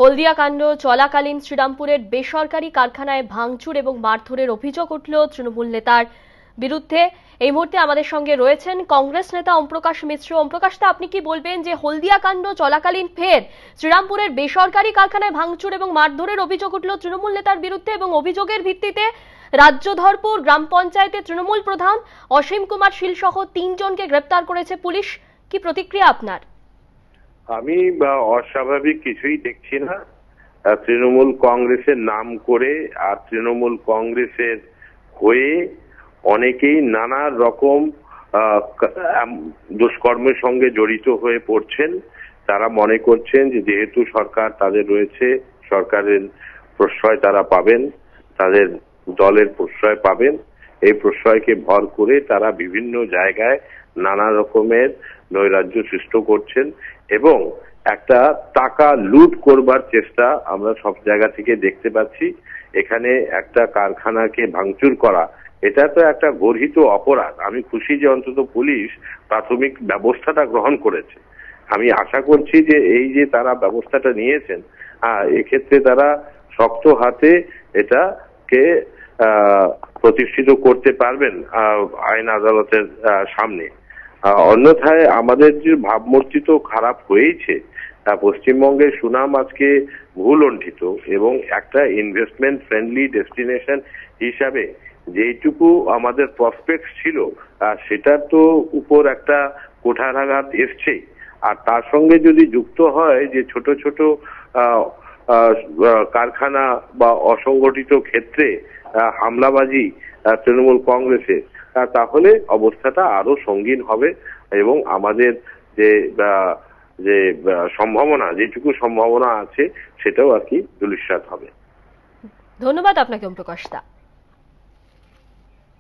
হলদিয়া কাণ্ড চলাকালীন শ্রীরামপুরের বেসরকারি কারখানায় ভাঙচুর এবং মারধরের অভিযোগ উঠল তৃণমূল নেতার বিরুদ্ধে। এই মুহূর্তে আমাদের সঙ্গে রয়েছেন কংগ্রেস নেতা ওমপ্রকাশ মিশ্র। ওমপ্রকাশ দা, আপনি কি বলবেন যে হলদিয়া কাণ্ড চলাকালীন ফের শ্রীরামপুরের বেসরকারি কারখানায় ভাঙচুর এবং মারধরের অভিযোগ উঠল তৃণমূল নেতার বিরুদ্ধে এবং অভিযোগের ভিত্তিতে রাজ্যধরপুর গ্রাম পঞ্চায়েতের তৃণমূল প্রধান অসীম কুমার শীল সহ 3 জনকে গ্রেপ্তার করেছে পুলিশ। কি প্রতিক্রিয়া আপনার? আমি অস্বাভাবিক কিছুই দেখছি না। তৃণমূল কংগ্রেসের নাম করে আর তৃণমূল কংগ্রেসের হয়ে অনেকেই নানা রকম দুষ্কর্মের সঙ্গে জড়িত হয়ে পড়ছেন। তারা মনে করছেন যে যেহেতু সরকার তাদের রয়েছে, সরকারের প্রশ্রয় তারা পাবেন, তাদের দলের প্রশ্রয় পাবেন। এই প্রশ্রয়কে ভর করে তারা বিভিন্ন জায়গায় নানা রকমের নৈরাজ্য সৃষ্টি করছেন এবং একটা টাকা লুট করবার চেষ্টা আমরা সব জায়গা থেকে দেখতে পাচ্ছি। এখানে একটা কারখানাকে ভাঙচুর করা, এটা তো একটা গর্হিত অপরাধ। আমি খুশি যে অন্তত পুলিশ প্রাথমিক ব্যবস্থাটা গ্রহণ করেছে। আমি আশা করছি যে এই যে তারা ব্যবস্থাটা নিয়েছেন, এক্ষেত্রে তারা শক্ত হাতে এটাকে প্রতিষ্ঠিত করতে পারবেন আইন আদালতের সামনে। অন্যথায় আমাদের যে ভাবমূর্তি তো খারাপ হয়েইছে। পশ্চিমবঙ্গের সুনাম আজকে ভুলণ্ঠিত এবং একটা ইনভেস্টমেন্ট ফ্রেন্ডলি ডেস্টিনেশন হিসাবে যেইটুকু আমাদের প্রসপেক্ট ছিল সেটার তো উপর একটা কোঠারাঘাত এসছেই। আর তার সঙ্গে যদি যুক্ত হয় যে ছোট ছোট কারখানা বা অসংগঠিত ক্ষেত্রে হামলাবাজি তৃণমূল কংগ্রেসের, তাহলে অবস্থাটা আরো সঙ্গীন হবে এবং আমাদের যে সম্ভাবনা, যেটুকু সম্ভাবনা আছে সেটাও আর কি ধূলিসাৎ হবে। ধন্যবাদ আপনাকে ওমপ্রকাশ দা।